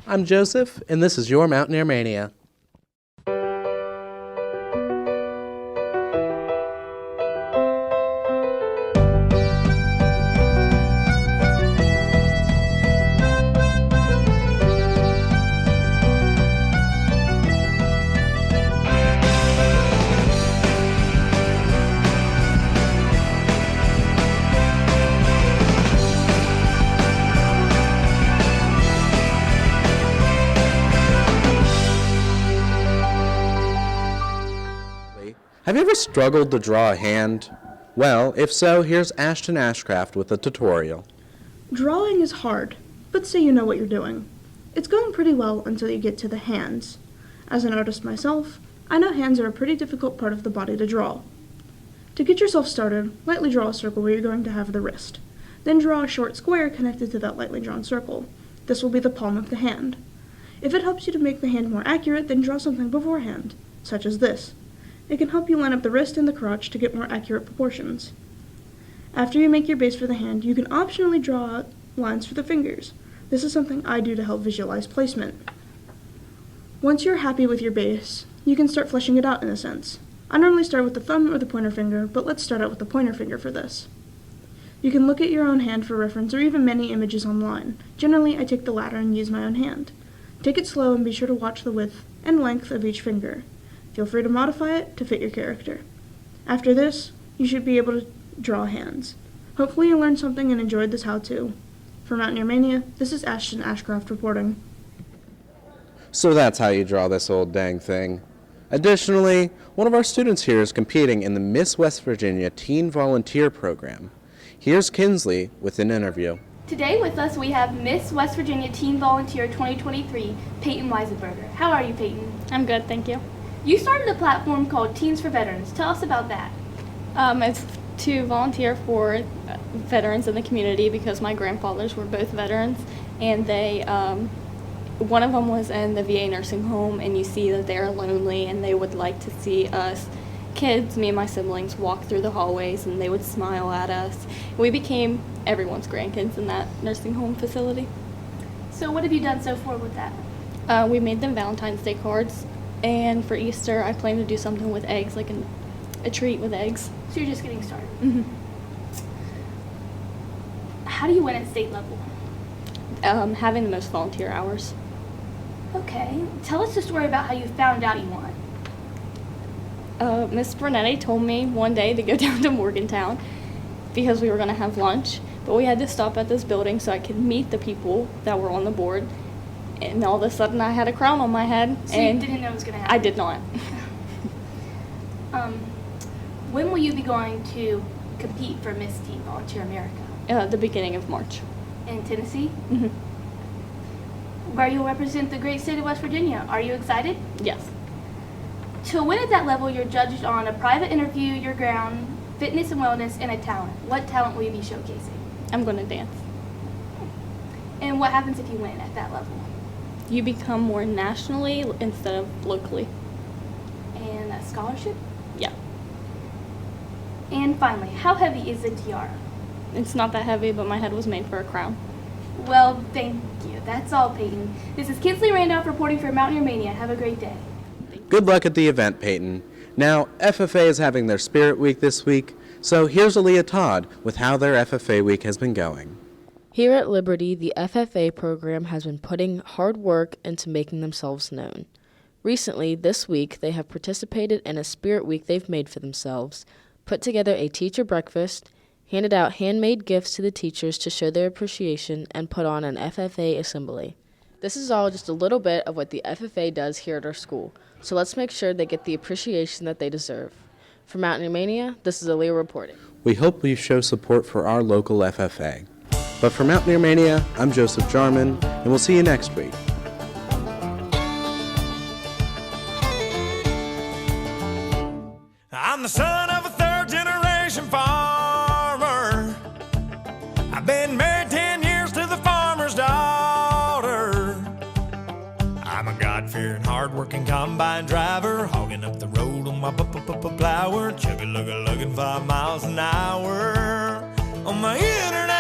I'm Joseph, and this is your Mountaineer Mania. Have you ever struggled to draw a hand? Well, if so, here's Ashton Ashcraft with a tutorial. Drawing is hard, but say you know what you're doing. It's going pretty well until you get to the hands. As an artist myself, I know hands are a pretty difficult part of the body to draw. To get yourself started, lightly draw a circle where you're going to have the wrist. Then draw a short square connected to that lightly drawn circle. This will be the palm of the hand. If it helps you to make the hand more accurate, then draw something beforehand, such as this. It can help you line up the wrist and the crotch to get more accurate proportions. After you make your base for the hand, you can optionally draw lines for the fingers. This is something I do to help visualize placement. Once you're happy with your base, you can start fleshing it out in a sense. I normally start with the thumb or the pointer finger, but let's start out with the pointer finger for this. You can look at your own hand for reference or even many images online. Generally, I take the latter and use my own hand. Take it slow and be sure to watch the width and length of each finger. Feel free to modify it to fit your character. After this, you should be able to draw hands. Hopefully you learned something and enjoyed this how-to. For Mountaineer Mania, this is Ashton Ashcraft reporting. So that's how you draw this old dang thing. Additionally, one of our students here is competing in the Miss West Virginia Teen Volunteer Program. Here's Kinsley with an interview. Today with us we have Miss West Virginia Teen Volunteer 2023, Peyton Weisenberger. How are you, Peyton? I'm good, thank you. You started a platform called Teens for Veterans. Tell us about that. It's to volunteer for veterans in the community because my grandfathers were both veterans, and they, one of them was in the VA nursing home, and you see that they're lonely, and they would like to see us kids, me and my siblings, walk through the hallways, and they would smile at us. We became everyone's grandkids in that nursing home facility. So what have you done so far with that? We made them Valentine's Day cards. And for Easter, I plan to do something with eggs, like a treat with eggs. So you're just getting started. Mm-hmm. How do you win at state level? Having the most volunteer hours. Okay. Tell us the story about how you found out you won. Miss Bernetti told me one day to go down to Morgantown because we were going to have lunch, but we had to stop at this building so I could meet the people that were on the board. And all of a sudden, I had a crown on my head. So and you didn't know it was going to happen? I did not. When will you be going to compete for Miss Teen Volunteer America? The beginning of March. In Tennessee? Mm-hmm. Where you'll represent the great state of West Virginia. Are you excited? Yes. To win at that level, you're judged on a private interview, your ground, fitness and wellness, and a talent. What talent will you be showcasing? I'm going to dance. And what happens if you win at that level? You become more nationally instead of locally. And a scholarship? Yeah. And finally, how heavy is the tiara? It's not that heavy, but my head was made for a crown. Well, thank you. That's all, Peyton. This is Kinsley Randolph reporting for Mountaineer Mania. Have a great day. Good luck at the event, Peyton. Now, FFA is having their Spirit Week this week, so here's Aaliyah Todd with how their FFA week has been going. Here at Liberty, the FFA program has been putting hard work into making themselves known. Recently, this week, they have participated in a Spirit Week they've made for themselves, put together a teacher breakfast, handed out handmade gifts to the teachers to show their appreciation, and put on an FFA assembly. This is all just a little bit of what the FFA does here at our school, so let's make sure they get the appreciation that they deserve. For Mountaineer Mania, this is Aaliyah reporting. We hope you show support for our local FFA. But for Mountaineer Mania, I'm Joseph Jarman, and we'll see you next week. I'm the son of a third-generation farmer. I've been married 10 years to the farmer's daughter. I'm a God-fearing, hard-working combine driver, hogging up the road on my plower, chugga-lugga-lugging 5 miles an hour on my internet.